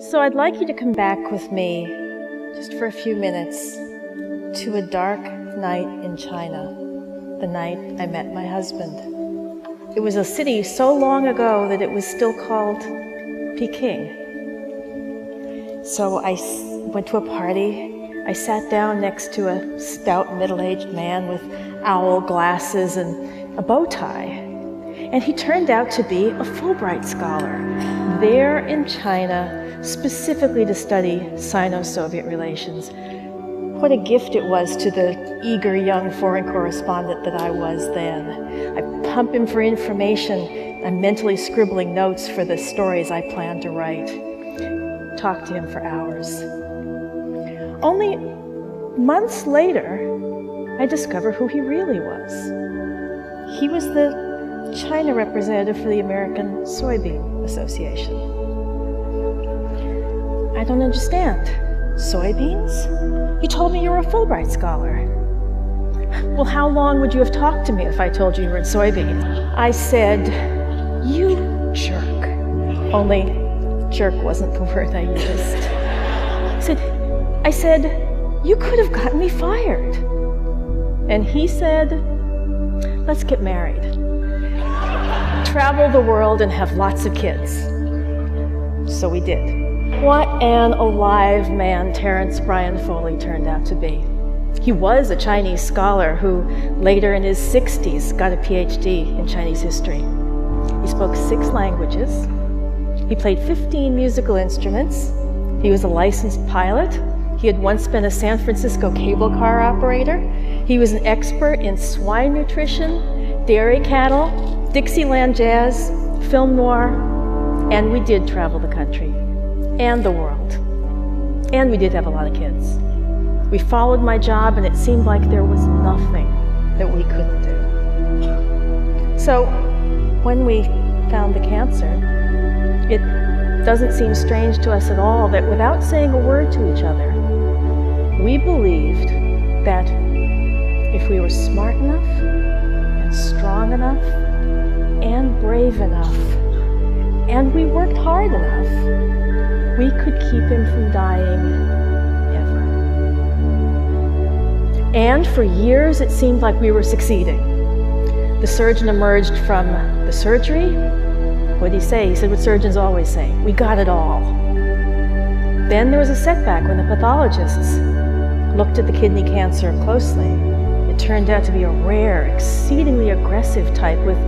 So I'd like you to come back with me, just for a few minutes, to a dark night in China, the night I met my husband. It was a city so long ago that it was still called Peking. So I went to a party. I sat down next to a stout middle-aged man with owl glasses and a bow tie. And he turned out to be a Fulbright scholar, there in China, specifically to study Sino-Soviet relations. What a gift it was to the eager young foreign correspondent that I was then. I pump him for information. I'm mentally scribbling notes for the stories I plan to write. Talk to him for hours. Only months later, I discovered who he really was. He was the China representative for the American Soybean Association. I don't understand. Soybeans? You told me you were a Fulbright scholar. Well, how long would you have talked to me if I told you you were in soybeans? I said, you jerk. Only jerk wasn't the word I used. I said, you could have gotten me fired. And he said, let's get married. Travel the world and have lots of kids. So we did. What an alive man Terence Bryan Foley turned out to be. He was a Chinese scholar who later in his 60s got a PhD in Chinese history. He spoke 6 languages. He played 15 musical instruments. He was a licensed pilot. He had once been a San Francisco cable car operator. He was an expert in swine nutrition, dairy cattle, Dixieland jazz, film noir, and we did travel the country and the world. And we did have a lot of kids. We followed my job and it seemed like there was nothing that we couldn't do. So when we found the cancer, it doesn't seem strange to us at all that without saying a word to each other, we believed that if we were smart enough and strong enough and brave enough, and we worked hard enough, we could keep him from dying ever. And for years, it seemed like we were succeeding. The surgeon emerged from the surgery. What did he say? He said what surgeons always say, we got it all. Then there was a setback when the pathologists looked at the kidney cancer closely. It turned out to be a rare, exceedingly aggressive type with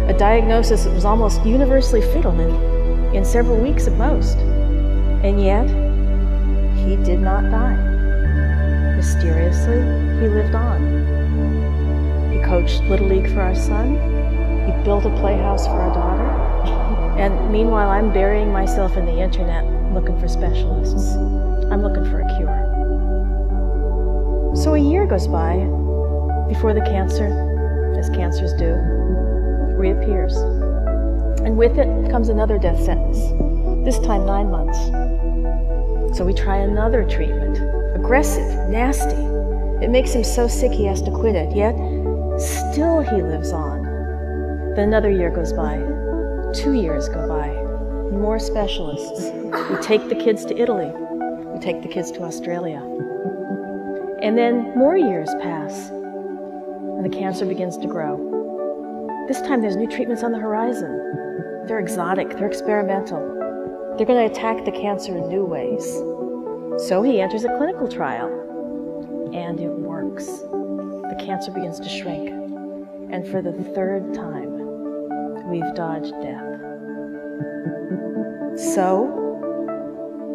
a diagnosis that was almost universally fatal in several weeks at most. And yet, he did not die. Mysteriously, he lived on. He coached Little League for our son. He built a playhouse for our daughter. And meanwhile, I'm burying myself in the internet looking for specialists. I'm looking for a cure. So a year goes by before the cancer, as cancers do, reappears. And with it comes another death sentence, this time 9 months. So we try another treatment, aggressive, nasty. It makes him so sick he has to quit it, yet still he lives on. Then another year goes by, 2 years go by, more specialists. We take the kids to Italy, we take the kids to Australia. And then more years pass, and the cancer begins to grow. This time there's new treatments on the horizon. They're exotic, they're experimental. They're going to attack the cancer in new ways. So he enters a clinical trial, and it works. The cancer begins to shrink. And for the 3rd time, we've dodged death. So,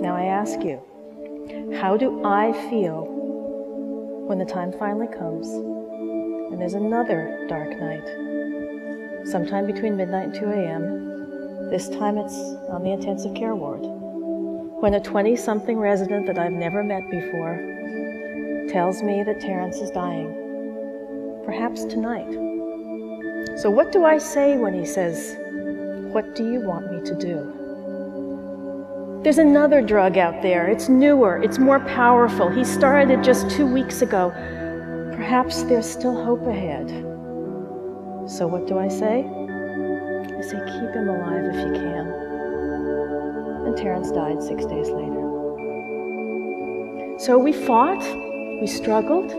now I ask you, how do I feel when the time finally comes and there's another dark night, sometime between midnight and 2 a.m., this time it's on the intensive care ward, when a 20-something resident that I've never met before tells me that Terence is dying, perhaps tonight. So what do I say when he says, what do you want me to do? There's another drug out there. It's newer, it's more powerful. He started it just 2 weeks ago. Perhaps there's still hope ahead. So what do I say? I say, keep him alive if you can. and Terence died 6 days later. So we fought, we struggled,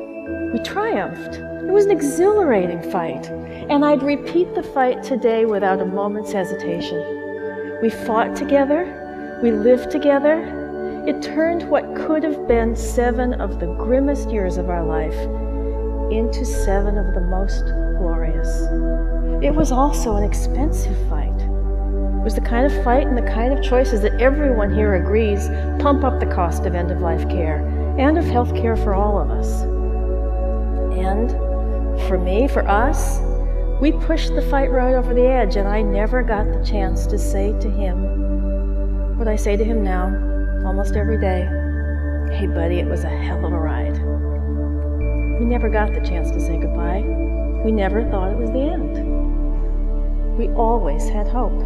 we triumphed. It was an exhilarating fight, and I'd repeat the fight today without a moment's hesitation. We fought together, we lived together. It turned what could have been 7 of the grimmest years of our life into 7 of the most glorious. It was also an expensive fight. It was the kind of fight and the kind of choices that everyone here agrees pump up the cost of end-of-life care and of health care for all of us. And for me, for us, we pushed the fight right over the edge, and I never got the chance to say to him what I say to him now, almost every day. Hey, buddy, it was a hell of a ride. We never got the chance to say goodbye. We never thought it was the end. We always had hope.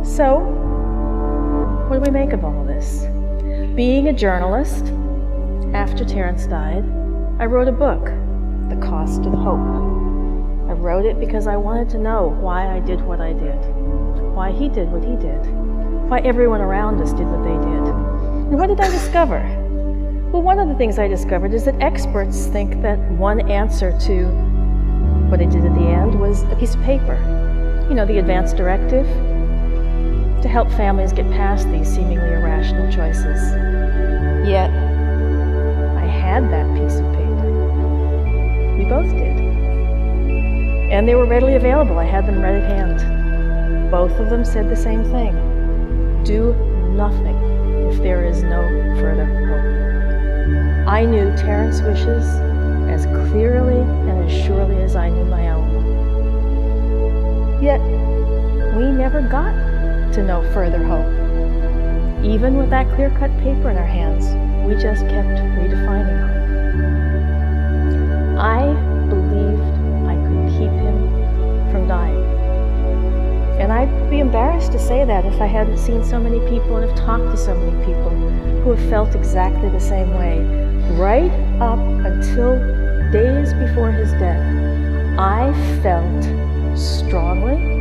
So, what do we make of all this? Being a journalist, after Terence died, I wrote a book, The Cost of Hope. I wrote it because I wanted to know why I did what I did, why he did what he did, why everyone around us did what they did. And what did I discover? Well, one of the things I discovered is that experts think that one answer to what I did at the end was a piece of paper. You know, the advance directive, to help families get past these seemingly irrational choices. Yet, I had that piece of paper. We both did. And they were readily available. I had them right at hand. Both of them said the same thing. Do nothing if there is no further hope. I knew Terence's wishes as clearly and as surely as I knew my own. Yet, we never got to know further hope. Even with that clear-cut paper in our hands, we just kept redefining hope. I believed I could keep him from dying. And I'd be embarrassed to say that if I hadn't seen so many people and have talked to so many people who have felt exactly the same way. Right up until days before his death, I felt strongly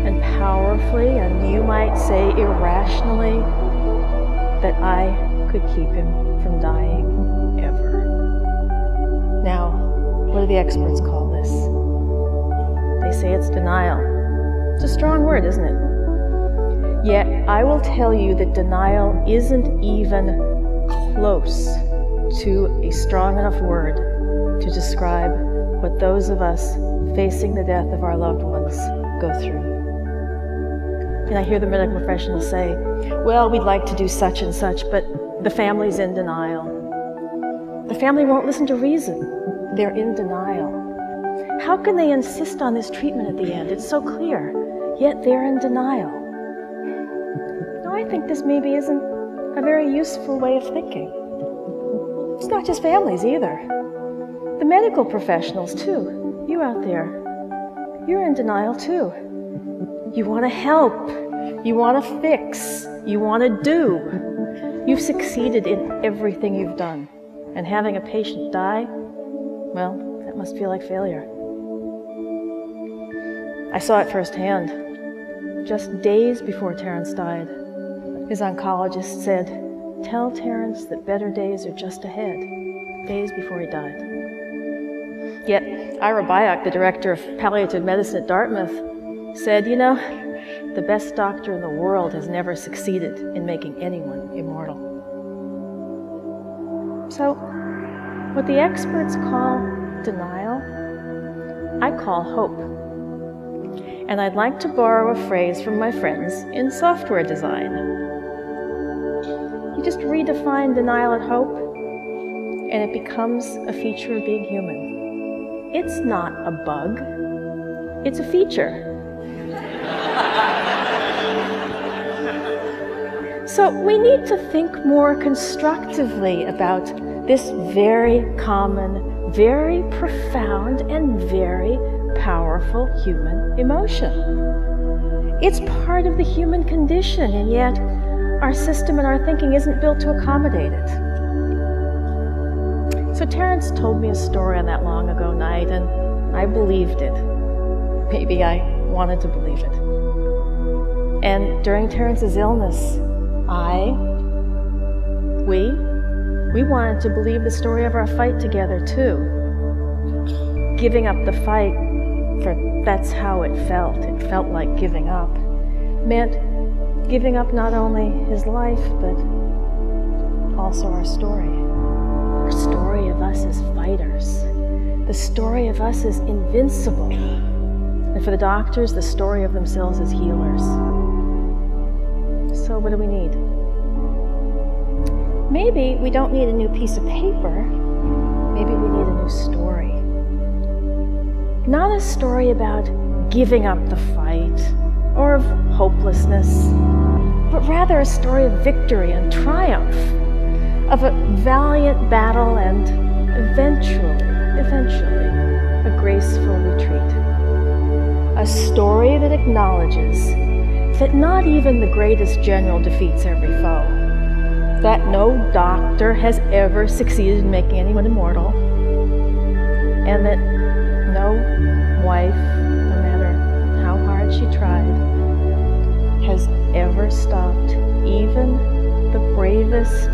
and powerfully, and you might say irrationally, that I could keep him from dying ever. Now, what do the experts call this? They say it's denial. It's a strong word, isn't it? Yet, I will tell you that denial isn't even close to a strong enough word to describe what those of us facing the death of our loved ones go through. And I hear the medical professionals say, well, we'd like to do such and such, but the family's in denial. The family won't listen to reason. They're in denial. How can they insist on this treatment at the end? It's so clear, yet they're in denial. Now, I think this maybe isn't a very useful way of thinking. It's not just families either. The medical professionals, too. You out there, you're in denial, too. You want to help. You want to fix. You want to do. You've succeeded in everything you've done. And having a patient die, well, that must feel like failure. I saw it firsthand. Just days before Terence died, his oncologist said, tell Terence that better days are just ahead, days before he died. Yet, Ira Byock, the director of palliative medicine at Dartmouth, said, you know, the best doctor in the world has never succeeded in making anyone immortal. So, what the experts call denial, I call hope. And I'd like to borrow a phrase from my friends in software design. You just redefine denial and hope, and it becomes a feature of being human. It's not a bug, it's a feature. So we need to think more constructively about this very common, very profound, and very powerful human emotion. It's part of the human condition, and yet our system and our thinking isn't built to accommodate it. So Terence told me a story on that long ago night, and I believed it. Maybe I wanted to believe it. And during Terence's illness, we wanted to believe the story of our fight together too. Giving up the fight, for that's how it felt. It felt like giving up. Meant giving up not only his life, but also our story. Our story of us as fighters. The story of us as invincible. And for the doctors, the story of themselves as healers. So what do we need? Maybe we don't need a new piece of paper. Maybe we need a new story. Not a story about giving up the fight or of hopelessness, but rather a story of victory and triumph, of a valiant battle and eventually, a graceful retreat. A story that acknowledges that not even the greatest general defeats every foe, that no doctor has ever succeeded in making anyone immortal, and that no wife, no matter how hard she tried, has ever stopped even the bravest,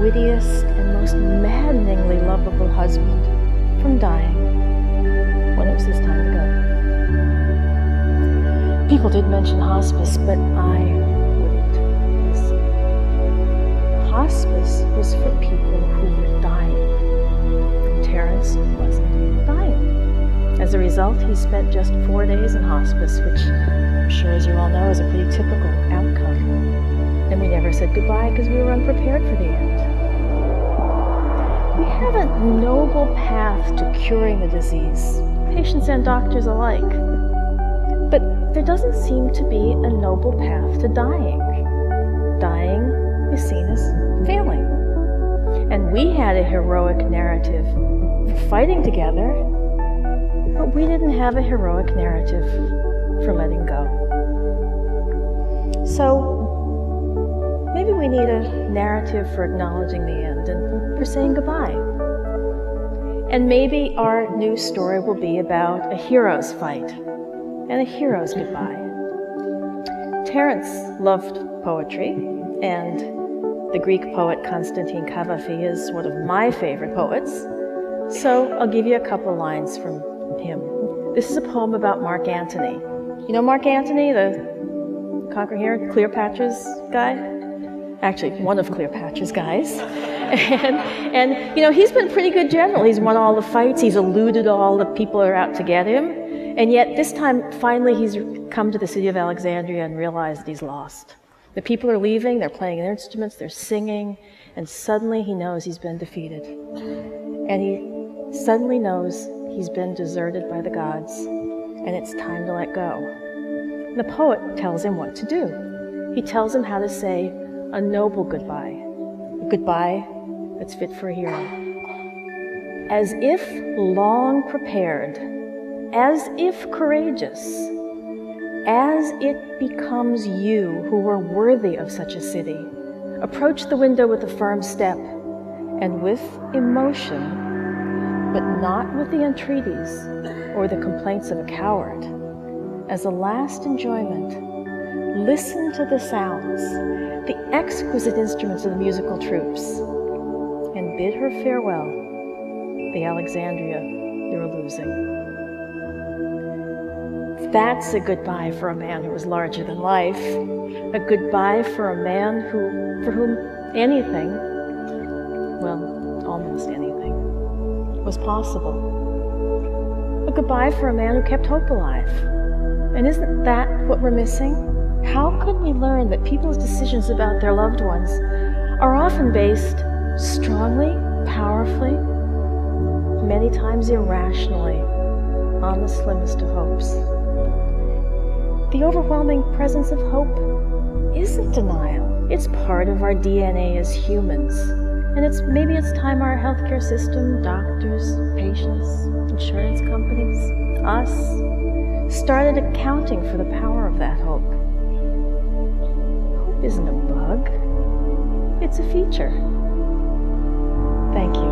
wittiest, and most maddeningly lovable husband from dying when it was his time to go. People did mention hospice, but I wouldn't listen. Hospice was for people who were dying. Terence wasn't dying. As a result, he spent just 4 days in hospice, which I'm sure, as you all know, is a pretty typical outcome. And we never said goodbye because we were unprepared for the end. We have a noble path to curing the disease, patients and doctors alike. But there doesn't seem to be a noble path to dying. Dying is seen as failing. And we had a heroic narrative for fighting together, but we didn't have a heroic narrative for letting go. So maybe we need a narrative for acknowledging the end and for saying goodbye. And maybe our new story will be about a hero's fight and a hero's goodbye. Terence loved poetry, and the Greek poet Constantine Cavafy is one of my favorite poets. So I'll give you a couple lines from him. This is a poem about Mark Antony. You know Mark Antony, the conqueror here, Cleopatra's guy? Actually, one of Cleopatra's guys. And you know, he's been a pretty good general. He's won all the fights. He's eluded all the people who are out to get him. And yet this time, finally, he's come to the city of Alexandria and realized that he's lost. The people are leaving, they're playing their instruments, they're singing, and suddenly he knows he's been defeated. And he suddenly knows he's been deserted by the gods, and it's time to let go. The poet tells him what to do. He tells him how to say a noble goodbye, a goodbye that's fit for a hero. As if long prepared, as if courageous, as it becomes you who were worthy of such a city, approach the window with a firm step and with emotion, but not with the entreaties or the complaints of a coward. As a last enjoyment, listen to the sounds, the exquisite instruments of the musical troops, and bid her farewell, the Alexandria you're losing. That's a goodbye for a man who was larger than life, a goodbye for a man for whom anything, well, almost anything, was possible. A goodbye for a man who kept hope alive. And isn't that what we're missing? How can we learn that people's decisions about their loved ones are often based strongly, powerfully, many times irrationally, on the slimmest of hopes? The overwhelming presence of hope isn't denial. It's part of our DNA as humans. And maybe it's time our healthcare system, doctors, patients, insurance companies, us, started accounting for the power of that hope. Hope isn't a bug, it's a feature. Thank you.